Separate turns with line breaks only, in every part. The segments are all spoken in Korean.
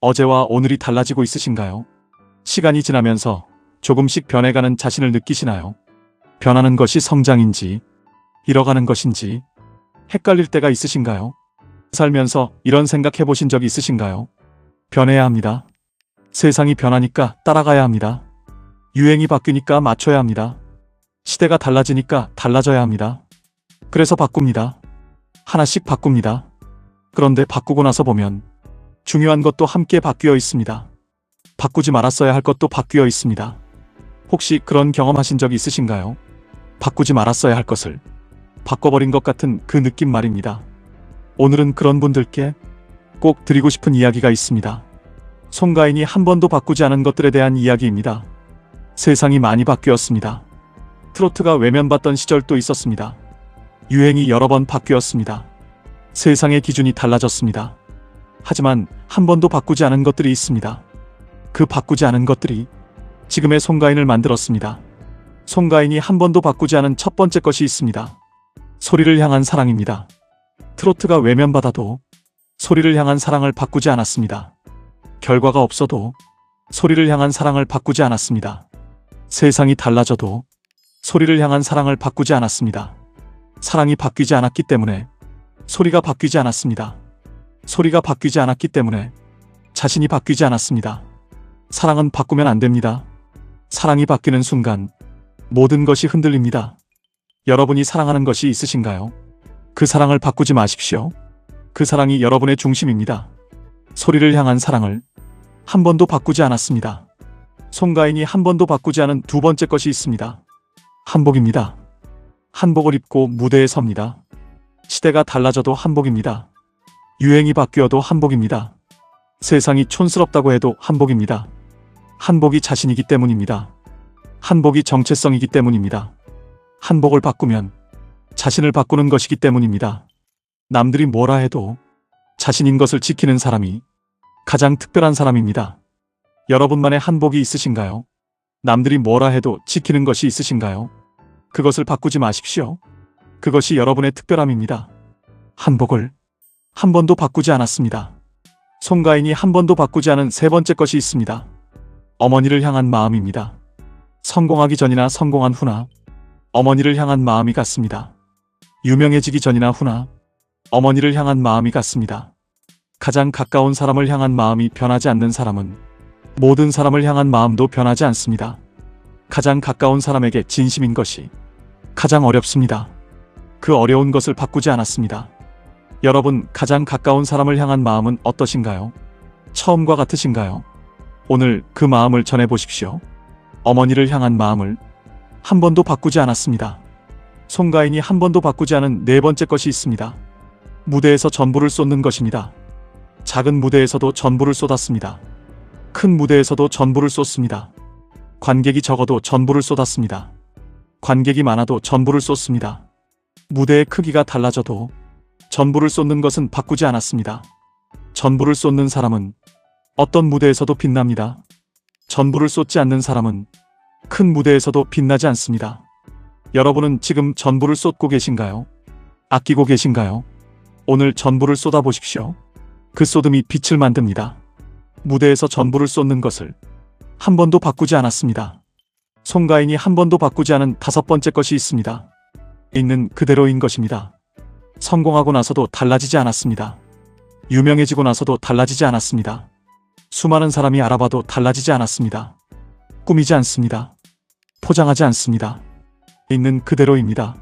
어제와 오늘이 달라지고 있으신가요? 시간이 지나면서 조금씩 변해가는 자신을 느끼시나요? 변하는 것이 성장인지, 잃어가는 것인지 헷갈릴 때가 있으신가요? 살면서 이런 생각해 보신 적 있으신가요? 변해야 합니다. 세상이 변하니까 따라가야 합니다. 유행이 바뀌니까 맞춰야 합니다. 시대가 달라지니까 달라져야 합니다. 그래서 바꿉니다. 하나씩 바꿉니다. 그런데 바꾸고 나서 보면 중요한 것도 함께 바뀌어 있습니다. 바꾸지 말았어야 할 것도 바뀌어 있습니다. 혹시 그런 경험하신 적 있으신가요? 바꾸지 말았어야 할 것을 바꿔버린 것 같은 그 느낌 말입니다. 오늘은 그런 분들께 꼭 드리고 싶은 이야기가 있습니다. 송가인이 한 번도 바꾸지 않은 것들에 대한 이야기입니다. 세상이 많이 바뀌었습니다. 트로트가 외면받던 시절도 있었습니다. 유행이 여러 번 바뀌었습니다. 세상의 기준이 달라졌습니다. 하지만 한 번도 바꾸지 않은 것들이 있습니다. 그 바꾸지 않은 것들이 지금의 송가인을 만들었습니다. 송가인이 한 번도 바꾸지 않은 첫 번째 것이 있습니다. 소리를 향한 사랑입니다. 트로트가 외면받아도 소리를 향한 사랑을 바꾸지 않았습니다. 결과가 없어도 소리를 향한 사랑을 바꾸지 않았습니다. 세상이 달라져도 소리를 향한 사랑을 바꾸지 않았습니다. 사랑이 바뀌지 않았기 때문에 소리가 바뀌지 않았습니다. 소리가 바뀌지 않았기 때문에 자신이 바뀌지 않았습니다. 사랑은 바꾸면 안 됩니다. 사랑이 바뀌는 순간 모든 것이 흔들립니다. 여러분이 사랑하는 것이 있으신가요? 그 사랑을 바꾸지 마십시오. 그 사랑이 여러분의 중심입니다. 소리를 향한 사랑을 한 번도 바꾸지 않았습니다. 송가인이 한 번도 바꾸지 않은 두 번째 것이 있습니다. 한복입니다. 한복을 입고 무대에 섭니다. 시대가 달라져도 한복입니다. 유행이 바뀌어도 한복입니다. 세상이 촌스럽다고 해도 한복입니다. 한복이 자신이기 때문입니다. 한복이 정체성이기 때문입니다. 한복을 바꾸면 자신을 바꾸는 것이기 때문입니다. 남들이 뭐라 해도 자신인 것을 지키는 사람이 가장 특별한 사람입니다. 여러분만의 한복이 있으신가요? 남들이 뭐라 해도 지키는 것이 있으신가요? 그것을 바꾸지 마십시오. 그것이 여러분의 특별함입니다. 한복을 한 번도 바꾸지 않았습니다. 송가인이 한 번도 바꾸지 않은 세 번째 것이 있습니다. 어머니를 향한 마음입니다. 성공하기 전이나 성공한 후나 어머니를 향한 마음이 같습니다. 유명해지기 전이나 후나 어머니를 향한 마음이 같습니다. 가장 가까운 사람을 향한 마음이 변하지 않는 사람은 모든 사람을 향한 마음도 변하지 않습니다. 가장 가까운 사람에게 진심인 것이 가장 어렵습니다. 그 어려운 것을 바꾸지 않았습니다. 여러분, 가장 가까운 사람을 향한 마음은 어떠신가요? 처음과 같으신가요? 오늘 그 마음을 전해보십시오. 어머니를 향한 마음을 한 번도 바꾸지 않았습니다. 송가인이 한 번도 바꾸지 않은 네 번째 것이 있습니다. 무대에서 전부를 쏟는 것입니다. 작은 무대에서도 전부를 쏟았습니다. 큰 무대에서도 전부를 쏟습니다. 관객이 적어도 전부를 쏟았습니다. 관객이 많아도 전부를 쏟습니다. 무대의 크기가 달라져도 전부를 쏟는 것은 바꾸지 않았습니다. 전부를 쏟는 사람은 어떤 무대에서도 빛납니다. 전부를 쏟지 않는 사람은 큰 무대에서도 빛나지 않습니다. 여러분은 지금 전부를 쏟고 계신가요? 아끼고 계신가요? 오늘 전부를 쏟아보십시오. 그 쏟음이 빛을 만듭니다. 무대에서 전부를 쏟는 것을 한 번도 바꾸지 않았습니다. 송가인이 한 번도 바꾸지 않은 다섯 번째 것이 있습니다. 있는 그대로인 것입니다. 성공하고 나서도 달라지지 않았습니다. 유명해지고 나서도 달라지지 않았습니다. 수많은 사람이 알아봐도 달라지지 않았습니다. 꾸미지 않습니다. 포장하지 않습니다. 있는 그대로입니다.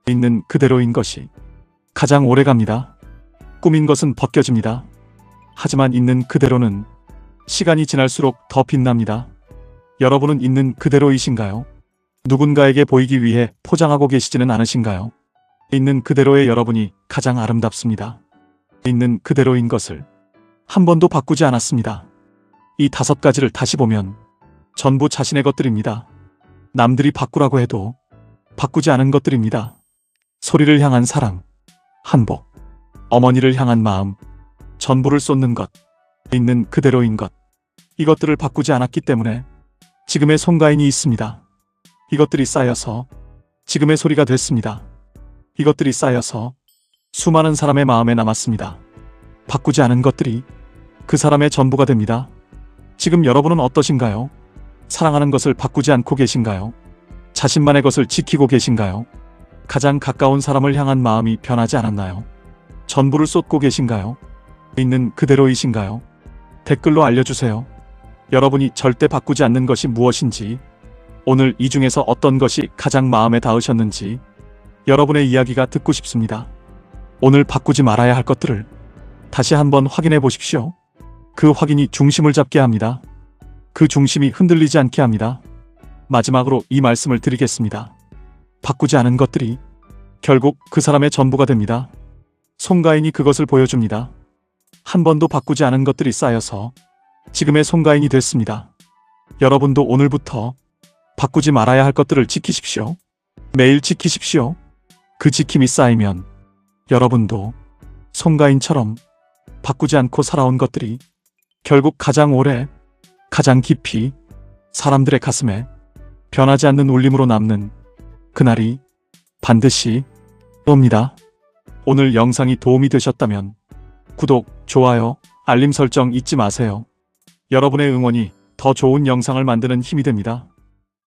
있는 그대로인 것이 가장 오래갑니다. 꾸민 것은 벗겨집니다. 하지만 있는 그대로는 시간이 지날수록 더 빛납니다. 여러분은 있는 그대로이신가요? 누군가에게 보이기 위해 포장하고 계시지는 않으신가요? 있는 그대로의 여러분이 가장 아름답습니다. 있는 그대로인 것을 한 번도 바꾸지 않았습니다. 이 다섯 가지를 다시 보면 전부 자신의 것들입니다. 남들이 바꾸라고 해도 바꾸지 않은 것들입니다. 소리를 향한 사랑, 한복, 어머니를 향한 마음, 전부를 쏟는 것, 있는 그대로인 것. 이것들을 바꾸지 않았기 때문에 지금의 송가인이 있습니다. 이것들이 쌓여서 지금의 소리가 됐습니다. 이것들이 쌓여서 수많은 사람의 마음에 남았습니다. 바꾸지 않은 것들이 그 사람의 전부가 됩니다. 지금 여러분은 어떠신가요? 사랑하는 것을 바꾸지 않고 계신가요? 자신만의 것을 지키고 계신가요? 가장 가까운 사람을 향한 마음이 변하지 않았나요? 전부를 쏟고 계신가요? 있는 그대로이신가요? 댓글로 알려주세요. 여러분이 절대 바꾸지 않는 것이 무엇인지, 오늘 이 중에서 어떤 것이 가장 마음에 닿으셨는지 여러분의 이야기가 듣고 싶습니다. 오늘 바꾸지 말아야 할 것들을 다시 한번 확인해 보십시오. 그 확인이 중심을 잡게 합니다. 그 중심이 흔들리지 않게 합니다. 마지막으로 이 말씀을 드리겠습니다. 바꾸지 않은 것들이 결국 그 사람의 전부가 됩니다. 송가인이 그것을 보여줍니다. 한 번도 바꾸지 않은 것들이 쌓여서 지금의 송가인이 됐습니다. 여러분도 오늘부터 바꾸지 말아야 할 것들을 지키십시오. 매일 지키십시오. 그 지킴이 쌓이면 여러분도 송가인처럼 바꾸지 않고 살아온 것들이 결국 가장 오래, 가장 깊이 사람들의 가슴에 변하지 않는 울림으로 남는 그날이 반드시 옵니다. 오늘 영상이 도움이 되셨다면 구독, 좋아요, 알림 설정 잊지 마세요. 여러분의 응원이 더 좋은 영상을 만드는 힘이 됩니다.